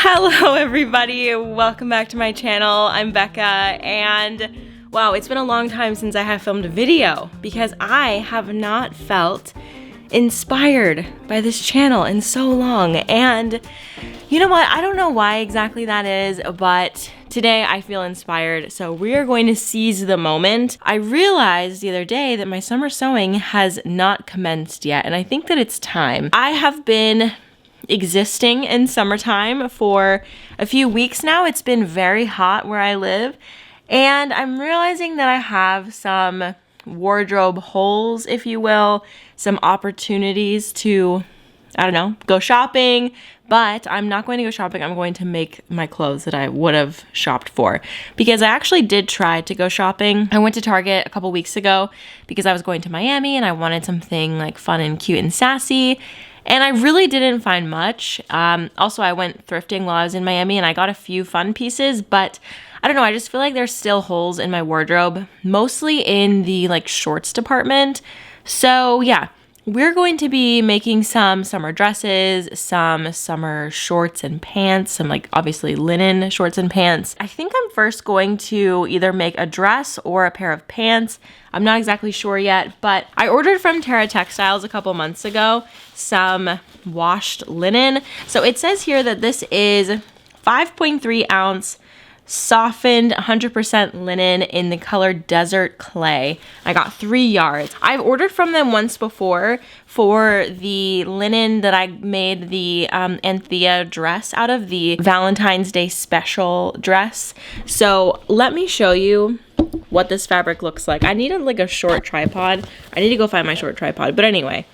Hello everybody, welcome back to my channel. I'm Becca, and wow, it's been a long time since I have filmed a video because I have not felt inspired by this channel in so long. And you know what, I don't know why exactly that is, but today I feel inspired, so we are going to seize the moment. I realized the other day that my summer sewing has not commenced yet, and I think that it's time. I have been existing in summertime for a few weeks now. It's been very hot where I live, and I'm realizing that I have some wardrobe holes, if you will, some opportunities to, I don't know, go shopping, but I'm not going to go shopping. I'm going to make my clothes that I would have shopped for, because I actually did try to go shopping. I went to Target a couple weeks ago because I was going to Miami and I wanted something like fun and cute and sassy. And I really didn't find much. Also, I went thrifting while I was in Miami and I got a few fun pieces, but I don't know, I just feel like there's still holes in my wardrobe, mostly in the like shorts department. So yeah, we're going to be making some summer dresses, some summer shorts and pants, some like obviously linen shorts and pants. I think I'm first going to either make a dress or a pair of pants. I'm not exactly sure yet, but I ordered from Terra Textiles a couple months ago some washed linen. So it says here that this is 5.3 ounce softened 100% linen in the color Desert Clay. I got 3 yards. I've ordered from them once before for the linen that I made the Anthea dress out of, the Valentine's Day special dress. So let me show you what this fabric looks like. I needed like a short tripod. I need to go find my short tripod. But anyway,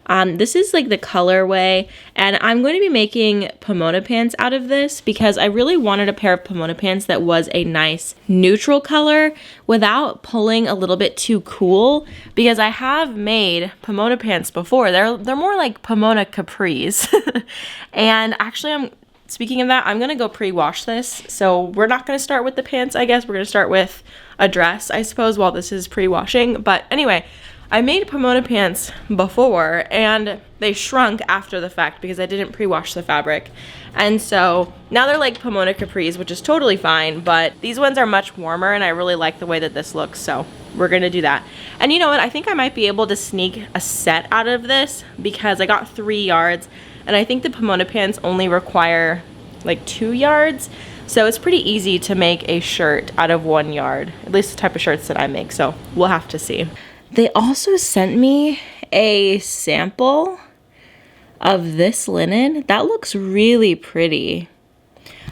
this is like the colorway, and I'm going to be making Pomona Pants out of this because I really wanted a pair of Pomona Pants that was a nice neutral color without pulling a little bit too cool, because I have made Pomona Pants before. They're more like Pomona Capris. And actually, speaking of that, I'm gonna go pre-wash this. So we're not gonna start with the pants, I guess. We're gonna start with a dress, I suppose, while this is pre-washing. But anyway, I made Pomona Pants before and they shrunk after the fact because I didn't pre-wash the fabric. And so now they're like Pomona Capris, which is totally fine, but these ones are much warmer and I really like the way that this looks, so we're gonna do that. And you know what, I think I might be able to sneak a set out of this because I got 3 yards, and I think the Pomona Pants only require like 2 yards. So it's pretty easy to make a shirt out of 1 yard, at least the type of shirts that I make, so we'll have to see. They also sent me a sample of this linen. That looks really pretty.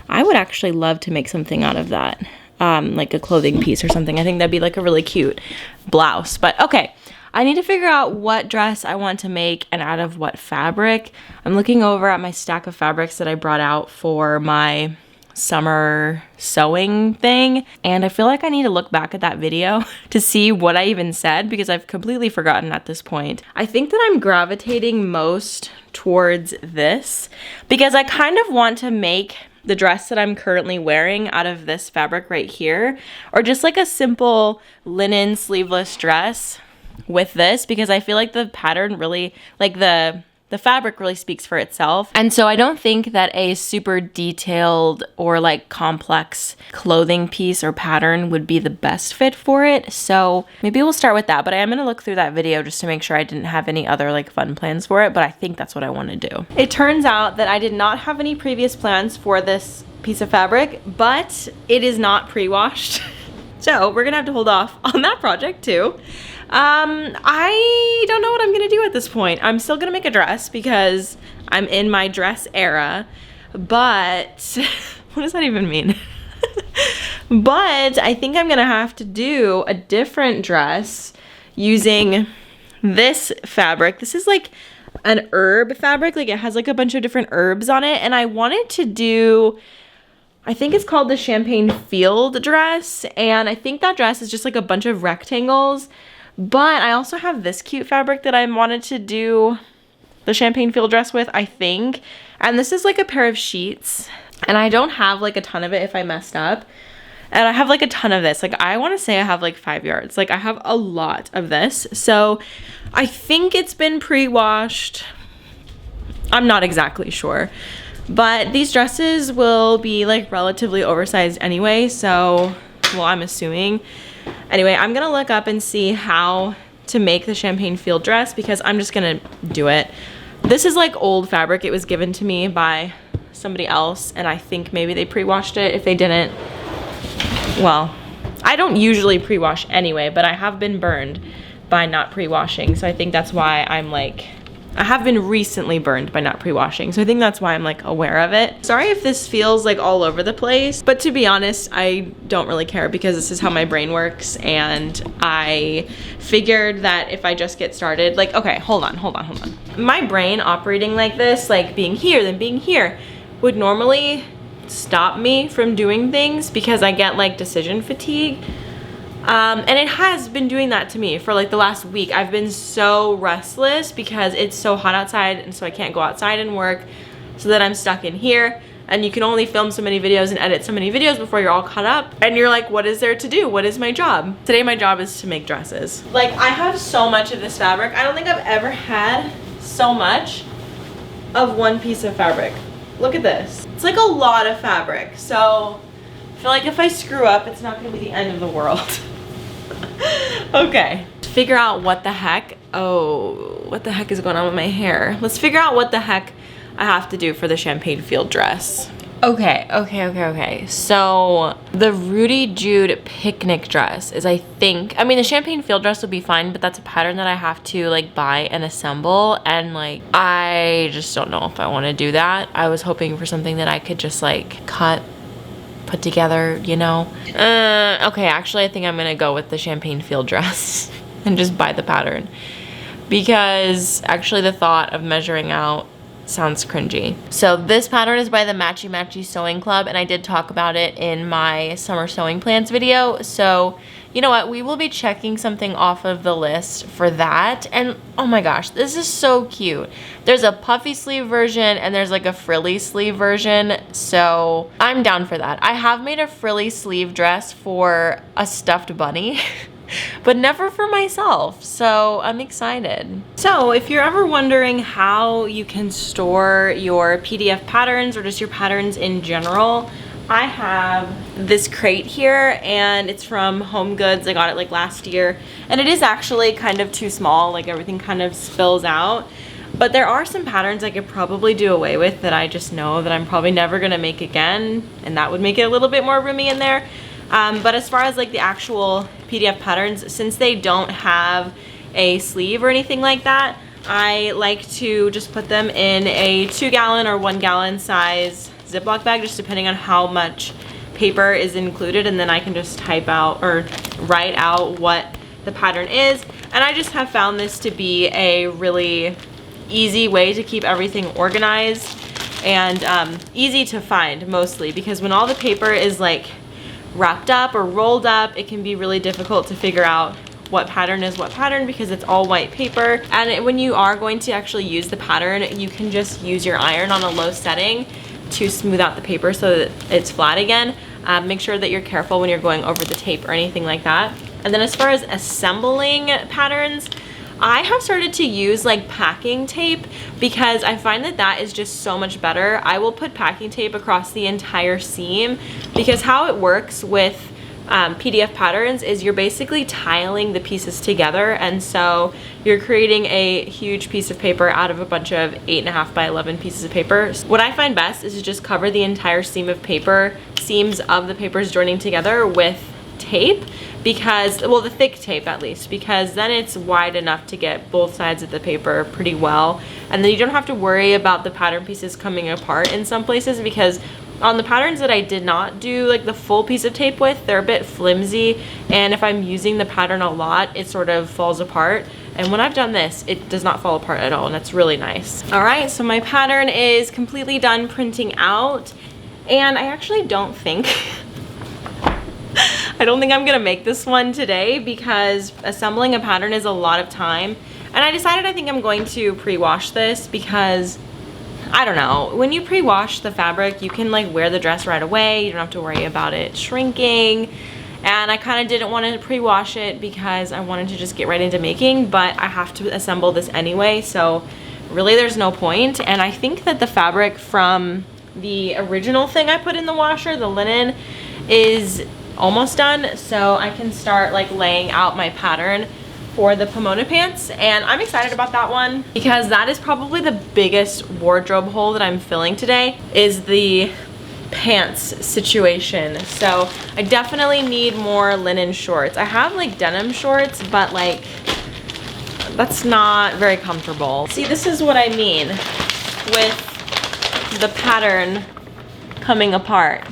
I would actually love to make something out of that, like a clothing piece or something. I think that'd be like a really cute blouse. But okay, I need to figure out what dress I want to make and out of what fabric. I'm looking over at my stack of fabrics that I brought out for my summer sewing thing, and I feel like I need to look back at that video to see what I even said because I've completely forgotten at this point. I think that I'm gravitating most towards this because I kind of want to make the dress that I'm currently wearing out of this fabric right here, or just like a simple linen sleeveless dress with this, because I feel like the pattern really, like the fabric really speaks for itself. And so I don't think that a super detailed or like complex clothing piece or pattern would be the best fit for it. So maybe we'll start with that, but I am gonna look through that video just to make sure I didn't have any other like fun plans for it, but I think that's what I wanna do. It turns out that I did not have any previous plans for this piece of fabric, but it is not pre-washed. So we're gonna have to hold off on that project too. I don't know what I'm gonna do at this point. I'm still gonna make a dress because I'm in my dress era, but what does that even mean? But I think I'm gonna have to do a different dress using this fabric. This is like an herb fabric, like it has like a bunch of different herbs on it, and I wanted to do, I think it's called the Champagne Field dress, and I think that dress is just like a bunch of rectangles. But I also have this cute fabric that I wanted to do the Champagne Field dress with, I think. And this is like a pair of sheets. And I don't have like a ton of it if I messed up. And I have like a ton of this. Like I want to say I have like 5 yards. Like I have a lot of this. So I think it's been pre-washed. I'm not exactly sure. But these dresses will be like relatively oversized anyway, so, well, I'm assuming. Anyway, I'm gonna look up and see how to make the champagne field dress because I'm just gonna do it. This is like old fabric. It was given to me by somebody else, and I think maybe they pre-washed it. If they didn't, well, I don't usually pre-wash anyway, but I have been burned by not pre-washing, so I think that's why I'm like, I have been recently burned by not pre-washing, so I think that's why I'm like aware of it. Sorry if this feels like all over the place, but to be honest, I don't really care because this is how my brain works, and I figured that if I just get started, like, okay, hold on. My brain operating like this, like being here, then being here, would normally stop me from doing things because I get like decision fatigue. And it has been doing that to me for like the last week. I've been so restless because it's so hot outside, and so I can't go outside and work, so that I'm stuck in here, and you can only film so many videos and edit so many videos before you're all caught up, and you're like, what is there to do? What is my job? Today my job is to make dresses. Like, I have so much of this fabric. I don't think I've ever had so much of one piece of fabric. Look at this. It's like a lot of fabric, so I feel like if I screw up, it's not gonna be the end of the world. Okay, to figure out what the heck, what the heck is going on with my hair? Let's figure out what the heck I have to do for the champagne field dress. Okay. So the Rudy Jude picnic dress is, I think, I mean, the champagne field dress will be fine, but that's a pattern that I have to like buy and assemble, and like, I just don't know if I want to do that. I was hoping for something that I could just like cut, put together, you know? Okay, actually I think I'm gonna go with the champagne field dress and just buy the pattern, because actually the thought of measuring out sounds cringy. So this pattern is by the Matchy Matchy Sewing Club, and I did talk about it in my summer sewing plans video. So you know what, we will be checking something off of the list for that. And oh my gosh, this is so cute. There's a puffy sleeve version and there's like a frilly sleeve version, so I'm down for that. I have made a frilly sleeve dress for a stuffed bunny but never for myself, so I'm excited. So if you're ever wondering how you can store your PDF patterns or just your patterns in general, I have this crate here, and it's from Home Goods. I got it like last year, and it is actually kind of too small, like everything kind of spills out. But there are some patterns I could probably do away with that I just know that I'm probably never gonna make again, and that would make it a little bit more roomy in there. But as far as like the actual PDF patterns, since they don't have a sleeve or anything like that, I like to just put them in a 2-gallon or 1-gallon size Ziploc bag, just depending on how much paper is included, and then I can just type out or write out what the pattern is. And I just have found this to be a really easy way to keep everything organized and easy to find, mostly because when all the paper is like wrapped up or rolled up, it can be really difficult to figure out what pattern is what pattern because it's all white paper. And when you are going to actually use the pattern, you can just use your iron on a low setting to smooth out the paper so that it's flat again. Make sure that you're careful when you're going over the tape or anything like that. And then as far as assembling patterns, I have started to use like packing tape because I find that that is just so much better. I will put packing tape across the entire seam because how it works with PDF patterns is you're basically tiling the pieces together, and so you're creating a huge piece of paper out of a bunch of 8.5 by 11 pieces of paper. What I find best is to just cover the entire seams of the papers joining together with tape, because, well, the thick tape at least, because then it's wide enough to get both sides of the paper pretty well, and then you don't have to worry about the pattern pieces coming apart in some places, because on the patterns that I did not do like the full piece of tape with, they're a bit flimsy, and if I'm using the pattern a lot, it sort of falls apart. And when I've done this, it does not fall apart at all, and that's really nice. All right, so my pattern is completely done printing out, and I actually don't think I don't think I'm gonna make this one today because assembling a pattern is a lot of time. And I decided I think I'm going to pre-wash this because, I don't know, when you pre-wash the fabric, you can like wear the dress right away. You don't have to worry about it shrinking. And I kind of didn't want to pre-wash it because I wanted to just get right into making, but I have to assemble this anyway, so really there's no point. And I think that the fabric from the original thing I put in the washer, the linen, is almost done, so I can start like laying out my pattern for the Pomona pants, and I'm excited about that one because that is probably the biggest wardrobe hole that I'm filling today, is the pants situation. So I definitely need more linen shorts. I have like denim shorts, but like that's not very comfortable. See, this is what I mean with the pattern coming apart.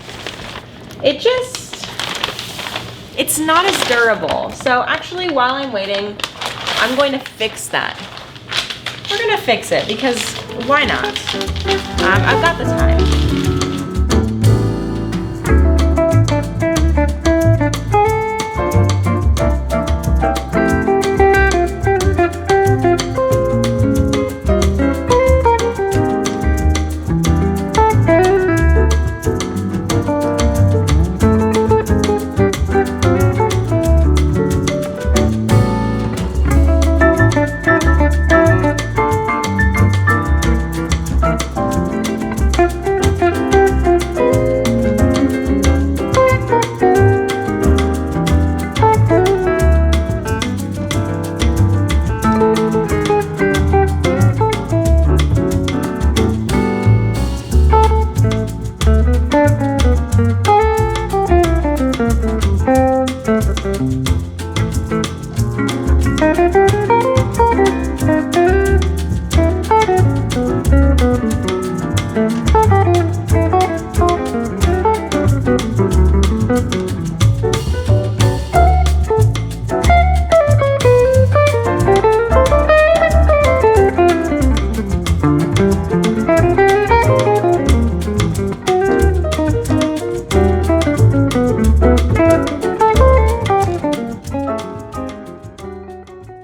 It's not as durable. So actually, while I'm waiting, I'm going to fix that. We're gonna fix it because why not? I've got the time.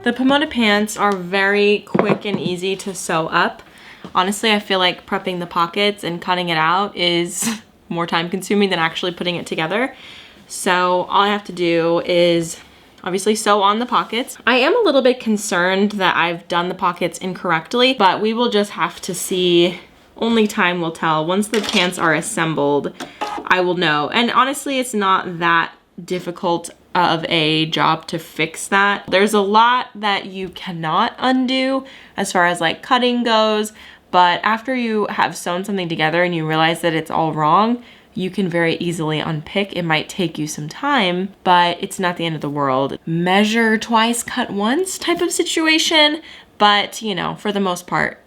The Pomona pants are very quick and easy to sew up. Honestly, I feel like prepping the pockets and cutting it out is more time consuming than actually putting it together. So all I have to do is obviously sew on the pockets. I am a little bit concerned that I've done the pockets incorrectly, but we will just have to see. Only time will tell. Once the pants are assembled, I will know. And honestly, it's not that difficult of a job to fix that. There's a lot that you cannot undo as far as like cutting goes, but after you have sewn something together and you realize that it's all wrong, you can very easily unpick. It might take you some time, but it's not the end of the world. Measure twice, cut once type of situation, but you know, for the most part,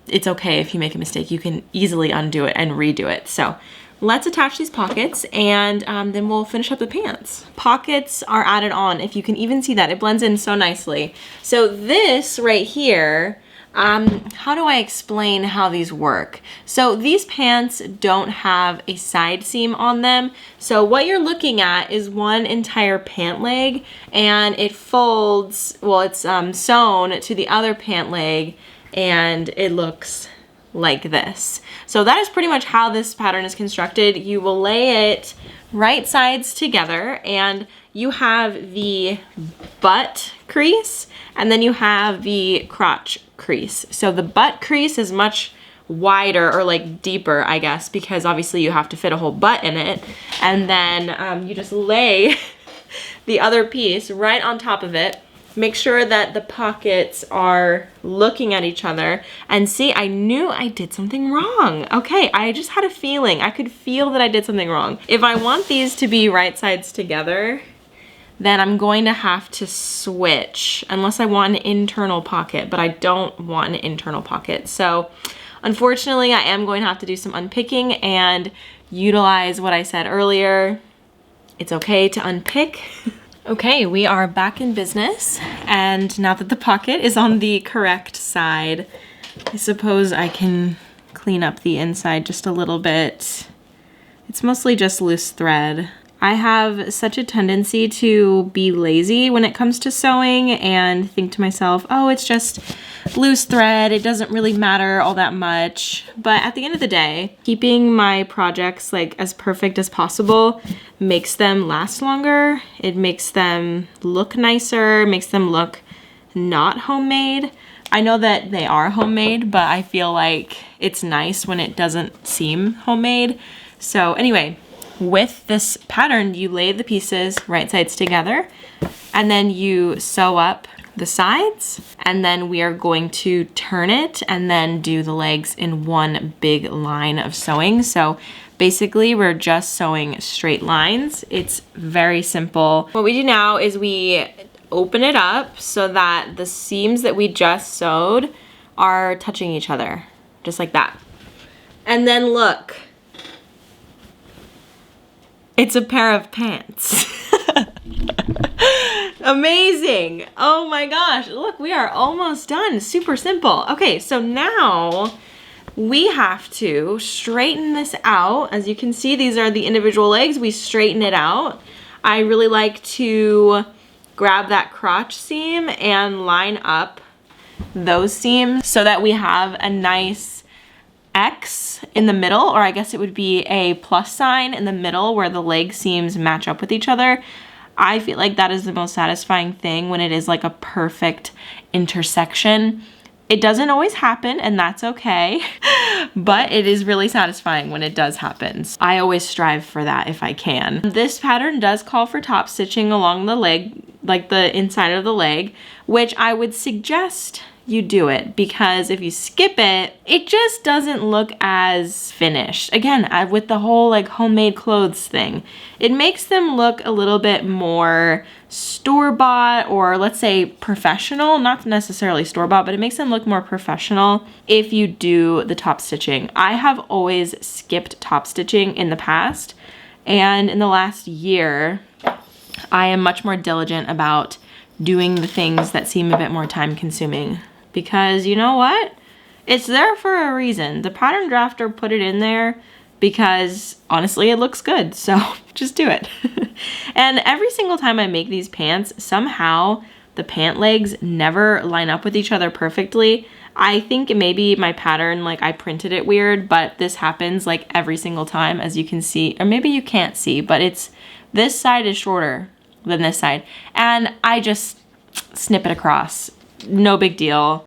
it's okay if you make a mistake. You can easily undo it and redo it. So let's attach these pockets and then we'll finish up the pants. Pockets are added on. If you can even see that, it blends in so nicely. So this right here, how do I explain how these work? So these pants don't have a side seam on them. So what you're looking at is one entire pant leg, and it folds, well, it's sewn to the other pant leg, and it looks like this. So that is pretty much how this pattern is constructed. You will lay it right sides together, and you have the butt crease, and then you have the crotch crease. So the butt crease is much wider, or like deeper, I guess, because obviously you have to fit a whole butt in it. And then you just lay the other piece right on top of it. Make sure that the pockets are looking at each other, and see, I knew I did something wrong. Okay, I just had a feeling. I could feel that I did something wrong. If I want these to be right sides together, then I'm going to have to switch, unless I want an internal pocket, but I don't want an internal pocket. So unfortunately, I am going to have to do some unpicking and utilize what I said earlier. It's okay to unpick. Okay, we are back in business, and now that the pocket is on the correct side, I suppose I can clean up the inside just a little bit. It's mostly just loose thread. I have such a tendency to be lazy when it comes to sewing and think to myself, oh, it's just loose thread, it doesn't really matter all that much. But at the end of the day, keeping my projects like as perfect as possible makes them last longer. It makes them look nicer, makes them look not homemade. I know that they are homemade, but I feel like it's nice when it doesn't seem homemade. So anyway, with this pattern, you lay the pieces right sides together, and then you sew up the sides, and then we are going to turn it and then do the legs in one big line of sewing. So basically we're just sewing straight lines. It's very simple. What we do now is we open it up so that the seams that we just sewed are touching each other, just like that. And then look, it's a pair of pants. Amazing. Oh my gosh, look, we are almost done. Super simple. Okay, so now we have to straighten this out. As you can see, these are the individual legs. We straighten it out. I really like to grab that crotch seam and line up those seams so that we have a nice X in the middle, or I guess it would be a plus sign in the middle where the leg seams match up with each other. I feel like that is the most satisfying thing when it is like a perfect intersection. It doesn't always happen, and that's okay, but it is really satisfying when it does happen. I always strive for that if I can. This pattern does call for top stitching along the leg, like the inside of the leg, which I would suggest you do it, because if you skip it, it just doesn't look as finished. Again, with the whole like homemade clothes thing, it makes them look a little bit more store-bought, or let's say professional, not necessarily store-bought, but it makes them look more professional if you do the top stitching. I have always skipped top stitching in the past, and in the last year, I am much more diligent about doing the things that seem a bit more time consuming. Because you know what? It's there for a reason. The pattern drafter put it in there because honestly it looks good, so just do it. And every single time I make these pants, somehow the pant legs never line up with each other perfectly. I think maybe my pattern, like I printed it weird, but this happens like every single time, as you can see, or maybe you can't see, but this side is shorter than this side, and I just snip it across. No big deal.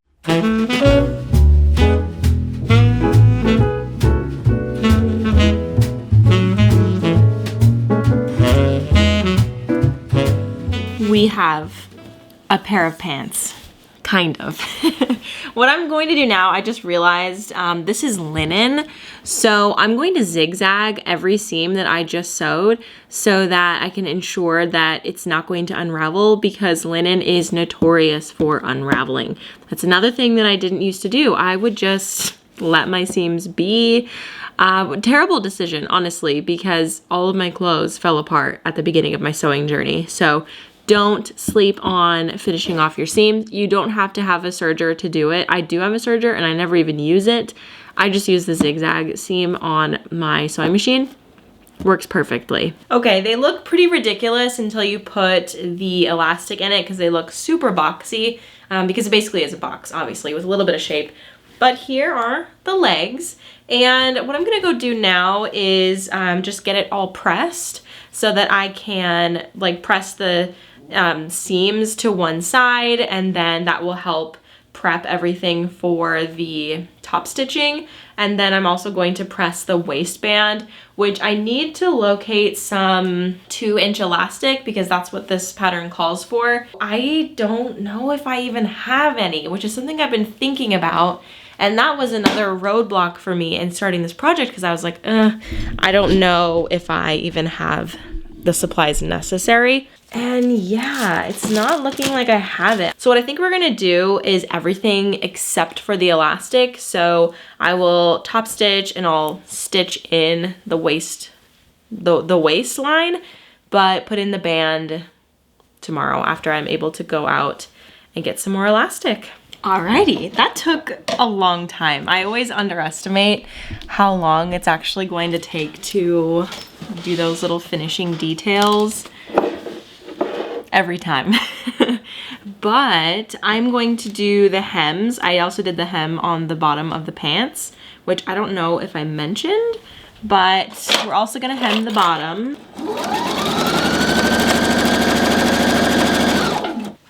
We have a pair of pants, kind of. What I'm going to do now, I just realized this is linen, so I'm going to zigzag every seam that I just sewed so that I can ensure that it's not going to unravel, because linen is notorious for unraveling. That's another thing that I didn't used to do. I would just let my seams be. Terrible decision, honestly, because all of my clothes fell apart at the beginning of my sewing journey. So don't sleep on finishing off your seams. You don't have to have a serger to do it. I do have a serger and I never even use it. I just use the zigzag seam on my sewing machine. Works perfectly. Okay, they look pretty ridiculous until you put the elastic in it, because they look super boxy, because it basically is a box, obviously, with a little bit of shape. But here are the legs, and what I'm gonna go do now is just get it all pressed so that I can like press the seams to one side, and then that will help prep everything for the top stitching. And then I'm also going to press the waistband, which I need to locate some 2-inch elastic because that's what this pattern calls for. I don't know if I even have any, which is something I've been thinking about. And that was another roadblock for me in starting this project, because I was like, I don't know if I even have the supplies necessary. And yeah, it's not looking like I have it. So what I think we're gonna do is everything except for the elastic. So I will top stitch and I'll stitch in the waistline, but put in the band tomorrow after I'm able to go out and get some more elastic. Alrighty, that took a long time. I always underestimate how long it's actually going to take to do those little finishing details every time. But I'm going to do the hems. I also did the hem on the bottom of the pants, which I don't know if I mentioned, but we're also gonna hem the bottom.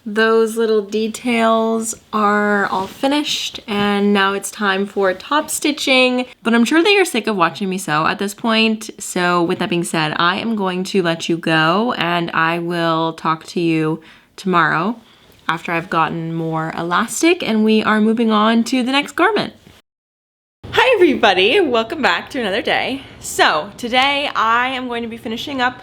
those little details are all finished, and now it's time for top stitching. But I'm sure that you're sick of watching me sew at this point. So with that being said, I am going to let you go, and I will talk to you tomorrow after I've gotten more elastic and we are moving on to the next garment. Hi everybody, welcome back to another day. So today I am going to be finishing up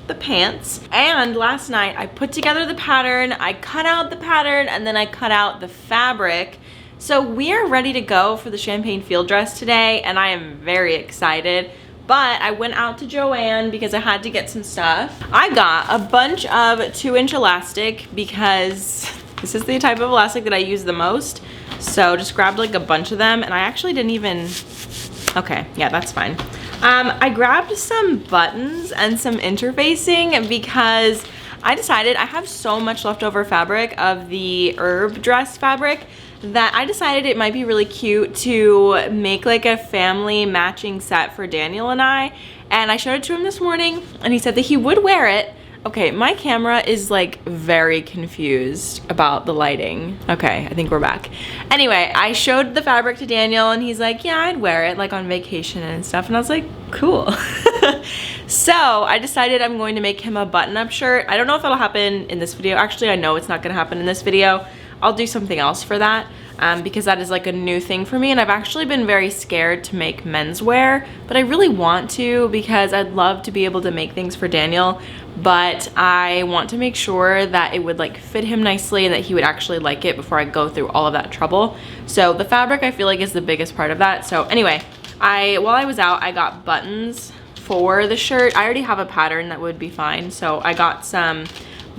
the pants, and last night I put together the pattern, I cut out the pattern, and then I cut out the fabric. So we are ready to go for the champagne field dress today, and I am very excited. But I went out to Joann because I had to get some stuff. I got a bunch of 2-inch elastic because this is the type of elastic that I use the most. So just grabbed like a bunch of them, and I actually didn't even, okay, yeah, that's fine. I grabbed some buttons and some interfacing because I decided I have so much leftover fabric of the herb dress fabric that I decided it might be really cute to make like a family matching set for Daniel and I showed it to him this morning, and he said that he would wear it. Okay, my camera is like very confused about the lighting. Okay, I think we're back. Anyway, I showed the fabric to Daniel and he's like, yeah, I'd wear it like on vacation and stuff. And I was like, cool. So I decided I'm going to make him a button-up shirt. I don't know if it'll happen in this video. Actually, I know it's not gonna happen in this video. I'll do something else for that because that is like a new thing for me, and I've actually been very scared to make menswear, but I really want to because I'd love to be able to make things for Daniel, but I want to make sure that it would like fit him nicely and that he would actually like it before I go through all of that trouble. So the fabric I feel like is the biggest part of that. So anyway, while I was out, I got buttons for the shirt. I already have a pattern that would be fine, so I got some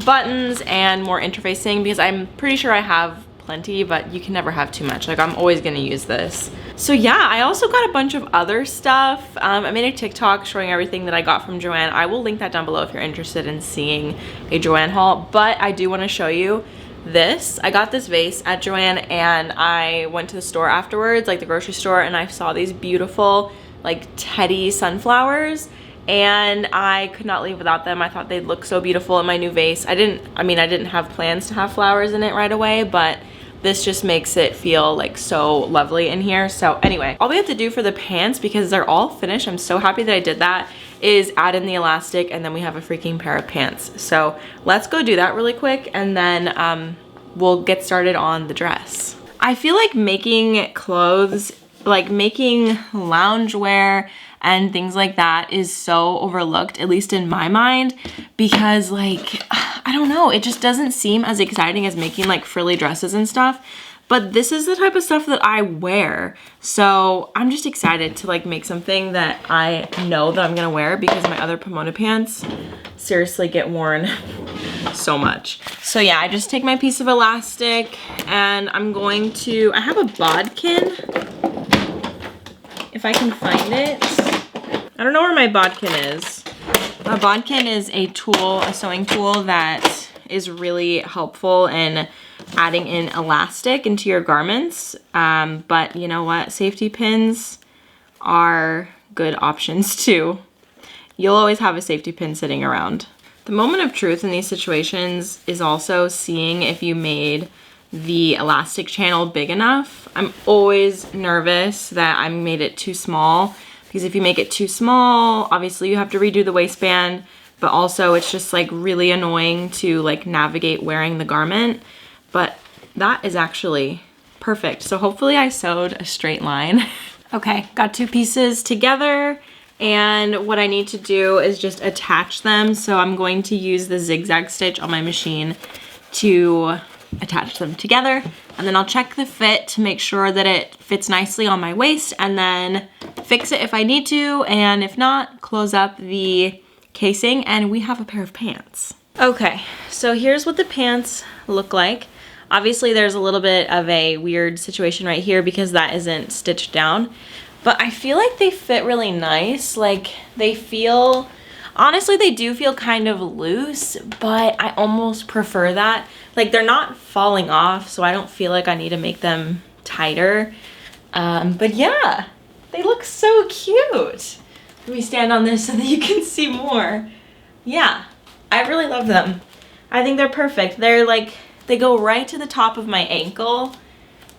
buttons and more interfacing because I'm pretty sure I have plenty, but you can never have too much. Like, I'm always gonna use this. So yeah, I also got a bunch of other stuff. I made a TikTok showing everything that I got from Joann. I will link that down below if you're interested in seeing a Joann haul, but I do want to show you this. I got this vase at Joann, and I went to the store afterwards, like the grocery store, and I saw these beautiful like teddy sunflowers, and I could not leave without them. I thought they'd look so beautiful in my new vase. I didn't have plans to have flowers in it right away, but this just makes it feel like so lovely in here. So anyway, all we have to do for the pants, because they're all finished, I'm so happy that I did that, is add in the elastic, and then we have a freaking pair of pants. So let's go do that really quick, and then we'll get started on the dress. I feel like making clothes, like making loungewear and things like that, is so overlooked, at least in my mind, because like, I don't know, it just doesn't seem as exciting as making like frilly dresses and stuff. But this is the type of stuff that I wear. So I'm just excited to like make something that I know that I'm gonna wear, because my other Pomona pants seriously get worn so much. So yeah, I just take my piece of elastic, and I'm going to, I have a bodkin, if I can find it. I don't know where my bodkin is. A bodkin is a tool, a sewing tool that is really helpful in adding in elastic into your garments. But you know what? Safety pins are good options too. You'll always have a safety pin sitting around. The moment of truth in these situations is also seeing if you made the elastic channel big enough. I'm always nervous that I made it too small, because if you make it too small, obviously you have to redo the waistband, but also it's just like really annoying to like navigate wearing the garment. But that is actually perfect. So hopefully I sewed a straight line. Okay, got two pieces together, and what I need to do is just attach them. So I'm going to use the zigzag stitch on my machine to attach them together, and then I'll check the fit to make sure that it fits nicely on my waist, and then fix it if I need to, and if not, close up the casing, and we have a pair of pants. Okay, so here's what the pants look like. Obviously there's a little bit of a weird situation right here because that isn't stitched down, but I feel like they fit really nice. Like, they feel, honestly, they do feel kind of loose, but I almost prefer that. Like, they're not falling off, so I don't feel like I need to make them tighter. But yeah, they look so cute. Let me stand on this so that you can see more. Yeah, I really love them. I think they're perfect. They're like, They go right to the top of my ankle,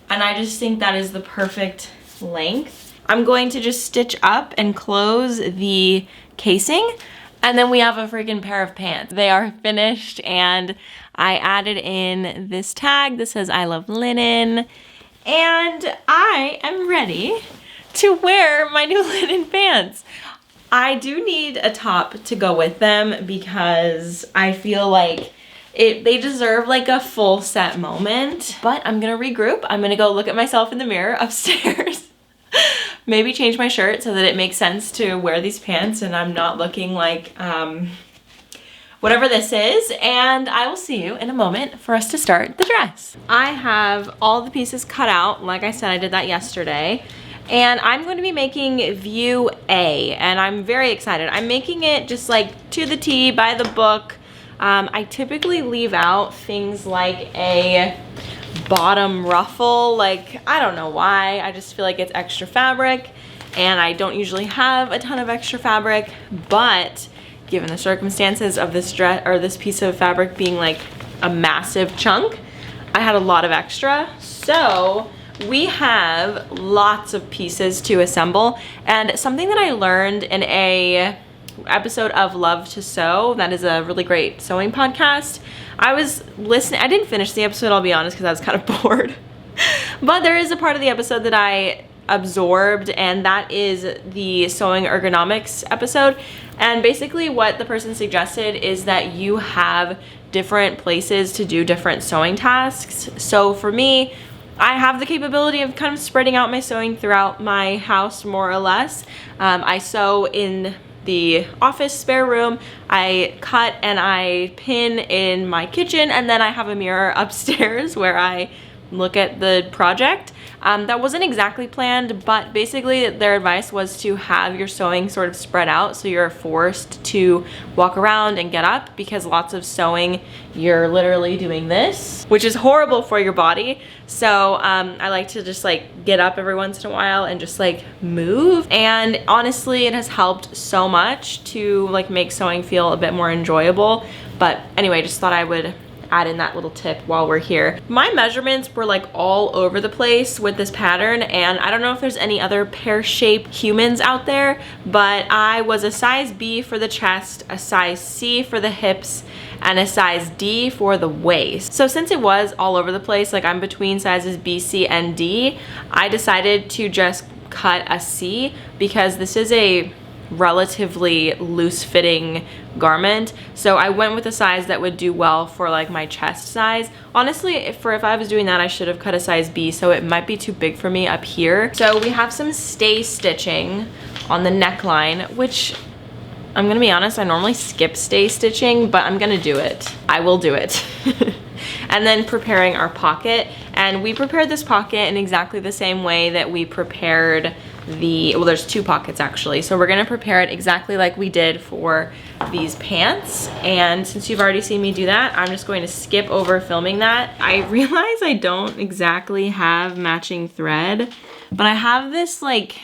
and I just think that is the perfect length. I'm going to just stitch up and close the casing, and then we have a freaking pair of pants. They are finished, and I added in this tag that says I love linen, and I am ready to wear my new linen pants. I do need a top to go with them because I feel like they deserve like a full set moment. But I'm gonna regroup. I'm gonna go look at myself in the mirror upstairs. Maybe change my shirt so that it makes sense to wear these pants and I'm not looking like whatever this is. And I will see you in a moment for us to start the dress. I have all the pieces cut out. Like I said, I did that yesterday. And I'm going to be making view A, and I'm very excited. I'm making it just like to the T, by the book. I typically leave out things like a bottom ruffle, like I don't know why, I just feel like it's extra fabric, and I don't usually have a ton of extra fabric, but given the circumstances of this dress, or this piece of fabric being like a massive chunk, I had a lot of extra, so we have lots of pieces to assemble. And something that I learned in a episode of Love to Sew, that is a really great sewing podcast. I was listening, I didn't finish the episode, I'll be honest, because I was kind of bored. But there is a part of the episode that I absorbed, and that is the sewing ergonomics episode. And basically what the person suggested is that you have different places to do different sewing tasks. So for me, I have the capability of kind of spreading out my sewing throughout my house more or less. I sew in the office spare room, I cut and I pin in my kitchen, and then I have a mirror upstairs where I look at the project. That wasn't exactly planned, but basically their advice was to have your sewing sort of spread out so you're forced to walk around and get up, because lots of sewing you're literally doing this, which is horrible for your body. So I like to just like get up every once in a while and just like move, and honestly it has helped so much to like make sewing feel a bit more enjoyable. But anyway, just thought I would add in that little tip while we're here. My measurements were like all over the place with this pattern, and I don't know if there's any other pear-shaped humans out there, but I was a size B for the chest, a size C for the hips, and a size D for the waist. So since it was all over the place, like I'm between sizes B, C, and D, I decided to just cut a C because this is a relatively loose fitting garment, so I went with a size that would do well for like my chest size. Honestly, if I was doing that, I should have cut a size B, so it might be too big for me up here. So we have some stay stitching on the neckline, which I'm gonna be honest, I normally skip stay stitching, but I'm gonna do it. I will do it. And then preparing our pocket, and we prepared this pocket in exactly the same way that we prepared well, there's two pockets actually, so we're gonna prepare it exactly like we did for these pants. And since you've already seen me do that, I'm just going to skip over filming that. I realize I don't exactly have matching thread, but I have this like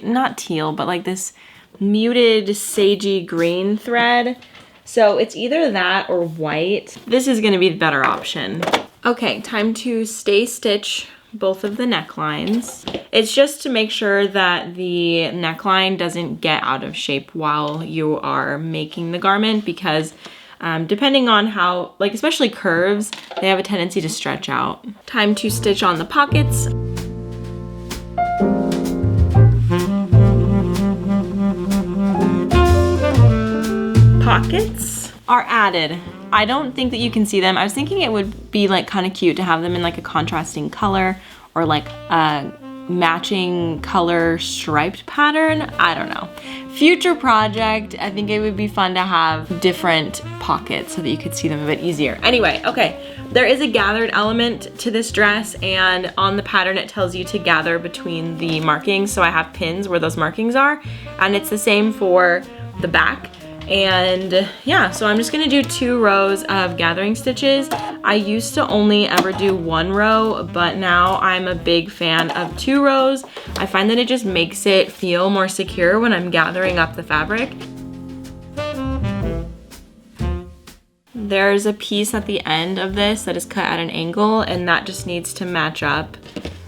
not teal, but like this muted sagey green thread. So it's either that or white. This is gonna be the better option. Okay, time to stay stitch both of the necklines. It's just to make sure that the neckline doesn't get out of shape while you are making the garment, because depending on how, like especially curves, they have a tendency to stretch out. Time to stitch on the pockets. Pockets are added. I don't think that you can see them. I was thinking it would be like kind of cute to have them in like a contrasting color or like a matching color striped pattern. I don't know. Future project, I think it would be fun to have different pockets so that you could see them a bit easier. Anyway, okay, there is a gathered element to this dress, and on the pattern it tells you to gather between the markings. So I have pins where those markings are, and it's the same for the back. And yeah, so I'm just gonna do 2 rows of gathering stitches. I used to only ever do 1 row, but now I'm a big fan of 2 rows. I find that it just makes it feel more secure when I'm gathering up the fabric. there's a piece at the end of this that is cut at an angle, and that just needs to match up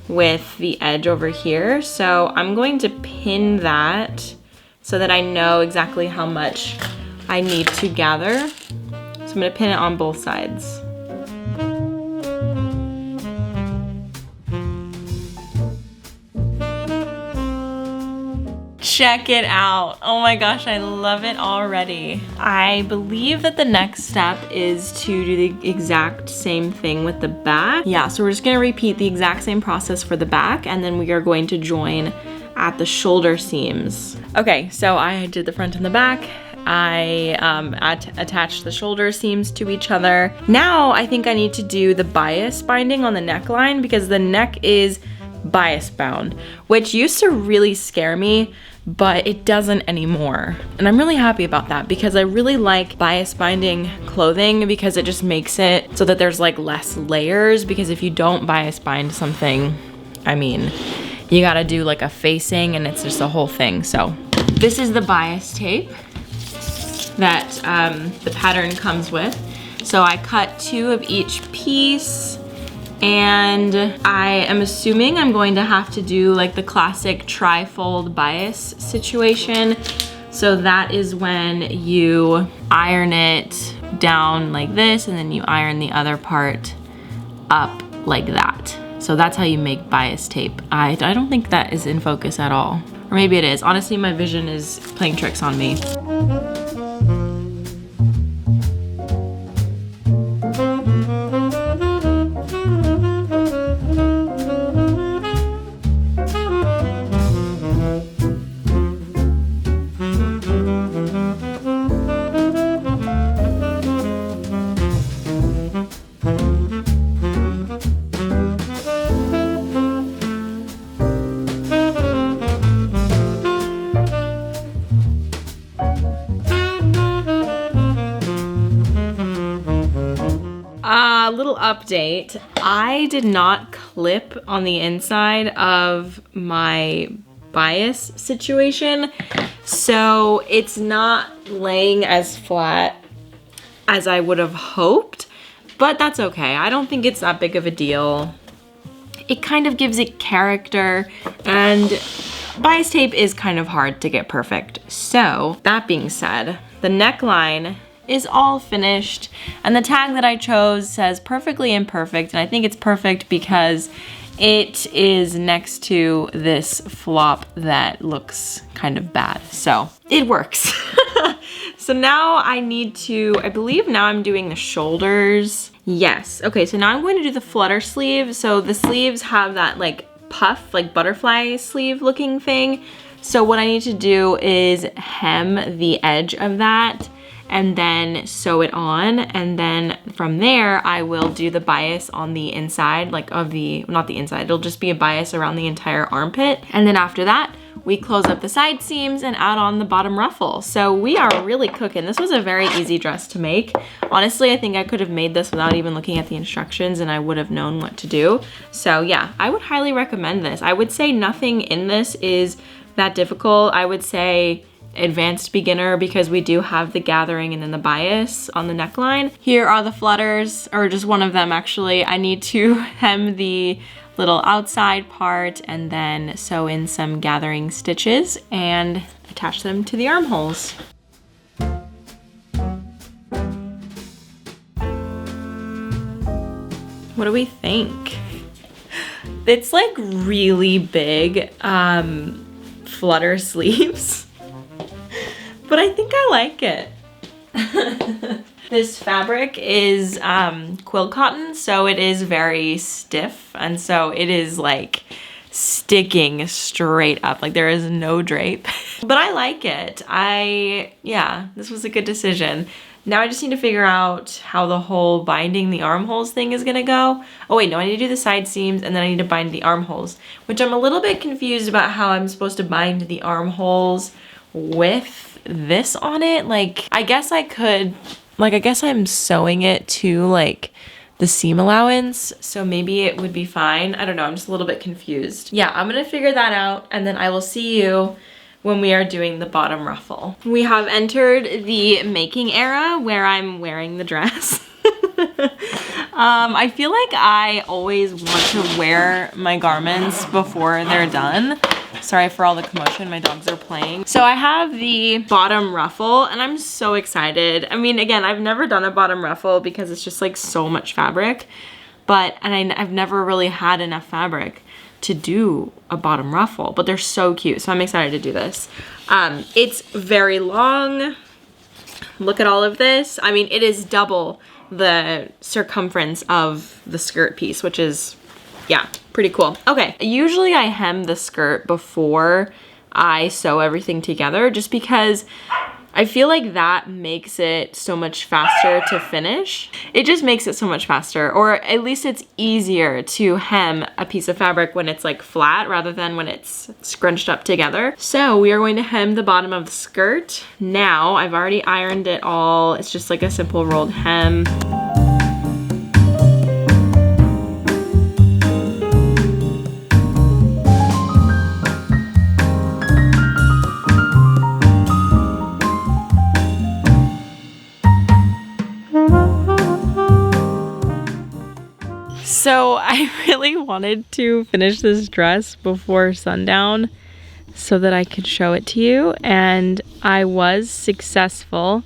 with the edge over here. So I'm going to pin that so that I know exactly how much I need to gather. So I'm gonna pin it on both sides. Check it out. Oh my gosh, I love it already. I believe that the next step is to do the exact same thing with the back. Yeah, so we're just gonna repeat the exact same process for the back, and then we are going to join at the shoulder seams. Okay, so I did the front and the back. I attached the shoulder seams to each other. Now I think I need to do the bias binding on the neckline because the neck is bias bound, which used to really scare me, but it doesn't anymore. And I'm really happy about that because I really like bias binding clothing because it just makes it so that there's like less layers, because if you don't bias bind something, I mean, you gotta do like a facing and it's just a whole thing. So this is the bias tape that the pattern comes with. So I cut 2 of each piece, and I am assuming I'm going to have to do like the classic tri-fold bias situation. So that is when you iron it down like this, and then you iron the other part up like that. So that's how you make bias tape. I don't think that is in focus at all. Or maybe it is. Honestly, my vision is playing tricks on me. Little update. I did not clip on the inside of my bias situation, so it's not laying as flat as I would have hoped, but that's okay. I don't think it's that big of a deal. It kind of gives it character, and bias tape is kind of hard to get perfect. So that being said, the neckline is all finished, and the tag that I chose says perfectly imperfect, and I think it's perfect because it is next to this flop that looks kind of bad, so it works. So now I need to, I believe now I'm doing the shoulders. Yes, okay, so now I'm going to do the flutter sleeve. So the sleeves have that like puff, like butterfly sleeve looking thing. So what I need to do is hem the edge of that and then sew it on, and then from there I will do the bias on the inside, like of the, not the inside, it'll just be a bias around the entire armpit, and then after that we close up the side seams and add on the bottom ruffle. So we are really cooking. This was a very easy dress to make. Honestly, I think I could have made this without even looking at the instructions and I would have known what to do. So yeah, I would highly recommend this. I would say nothing in this is that difficult. I would say advanced beginner because we do have the gathering and then the bias on the neckline. Here are the flutters, or just one of them actually. I need to hem the little outside part and then sew in some gathering stitches and attach them to the armholes. What do we think? It's like really big flutter sleeves. But I think I like it. This fabric is quill cotton, so it is very stiff, and so it is like sticking straight up, like there is no drape. But I like it. Yeah, this was a good decision. Now I just need to figure out how the whole binding the armholes thing is gonna go. Oh wait, no, I need to do the side seams and then I need to bind the armholes, which I'm a little bit confused about how I'm supposed to bind the armholes with this on it. Like, I guess I could, like, I guess I'm sewing it to like the seam allowance, so maybe it would be fine. I don't know, I'm just a little bit confused. Yeah, I'm gonna figure that out and then I will see you when we are doing the bottom ruffle. We have entered the making era where I'm wearing the dress. I feel like I always want to wear my garments before they're done. Sorry for all the commotion, my dogs are playing. So I have the bottom ruffle and I'm so excited. I mean, again, I've never done a bottom ruffle because it's just like so much fabric, I've never really had enough fabric to do a bottom ruffle, but they're so cute. So I'm excited to do this. It's very long. Look at all of this. I mean, it is double the circumference of the skirt piece, which is, yeah, pretty cool. Okay, usually I hem the skirt before I sew everything together just because I feel like that makes it so much faster to finish. It just makes it so much faster, or at least it's easier to hem a piece of fabric when it's like flat rather than when it's scrunched up together. So we are going to hem the bottom of the skirt. Now I've already ironed it all. It's just like a simple rolled hem. So I really wanted to finish this dress before sundown so that I could show it to you, and I was successful.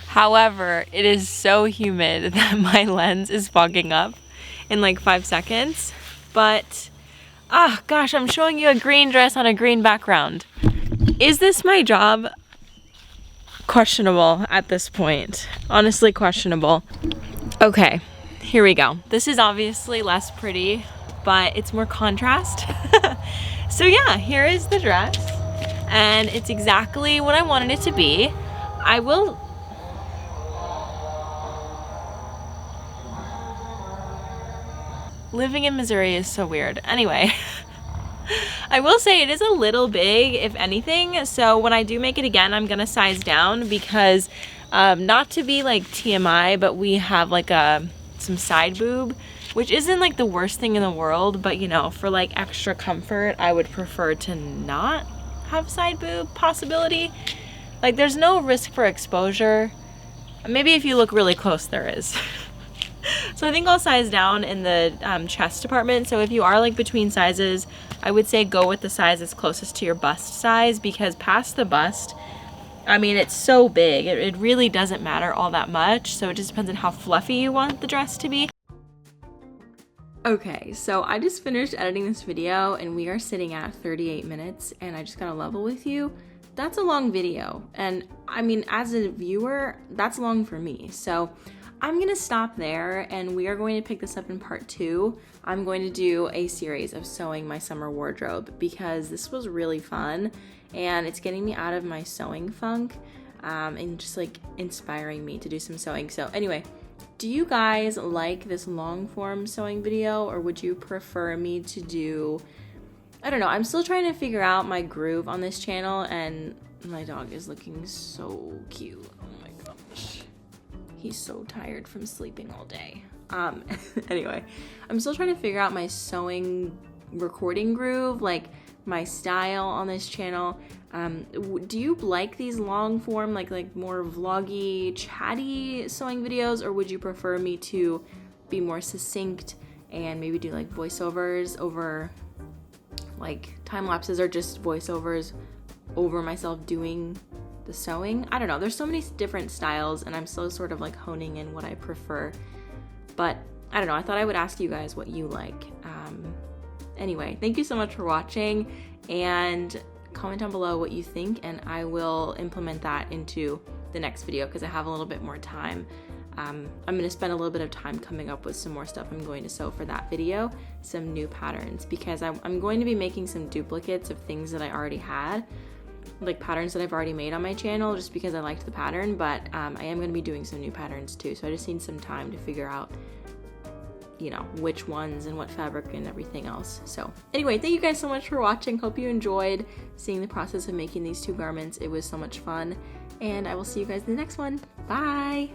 However, it is so humid that my lens is fogging up in like 5 seconds. But, ah, gosh, I'm showing you a green dress on a green background. Is this my job? Questionable at this point. Honestly, questionable. Okay. Here we go. This is obviously less pretty, but it's more contrast. So yeah, here is the dress, and it's exactly what I wanted it to be. Living in Missouri is so weird. Anyway, I will say it is a little big, if anything, so when I do make it again, I'm gonna size down because, not to be like TMI, but we have like some side boob, which isn't like the worst thing in the world, but you know, for like extra comfort, I would prefer to not have side boob possibility. Like there's no risk for exposure. Maybe if you look really close, there is. So I think I'll size down in the chest department. So if you are like between sizes, I would say go with the size that's closest to your bust size, because past the bust, I mean, it's so big, it really doesn't matter all that much, so it just depends on how fluffy you want the dress to be. Okay, so I just finished editing this video and we are sitting at 38 minutes, and I just gotta level with you. That's a long video, and I mean, as a viewer, that's long for me. So I'm gonna stop there and we are going to pick this up in part 2. I'm going to do a series of sewing my summer wardrobe because this was really fun. And it's getting me out of my sewing funk and just like inspiring me to do some sewing. So anyway, do you guys like this long form sewing video, or would you prefer me to do, I don't know, I'm still trying to figure out my groove on this channel, and my dog is looking so cute. Oh my gosh. He's so tired from sleeping all day. Anyway, I'm still trying to figure out my sewing recording groove, like my style on this channel. Do you like these long form, like more vloggy, chatty sewing videos, or would you prefer me to be more succinct and maybe do like voiceovers over like time lapses, or just voiceovers over myself doing the sewing? I don't know, there's so many different styles and I'm still sort of like honing in what I prefer, but I don't know, I thought I would ask you guys what you like. Anyway, thank you so much for watching, and comment down below what you think, and I will implement that into the next video because I have a little bit more time. I'm going to spend a little bit of time coming up with some more stuff I'm going to sew for that video, some new patterns, because I'm going to be making some duplicates of things that I already had, like patterns that I've already made on my channel just because I liked the pattern, but I am going to be doing some new patterns too, so I just need some time to figure out, you know, which ones and what fabric and everything else. So anyway, thank you guys so much for watching. Hope you enjoyed seeing the process of making these 2 garments. It was so much fun, and I will see you guys in the next one. Bye!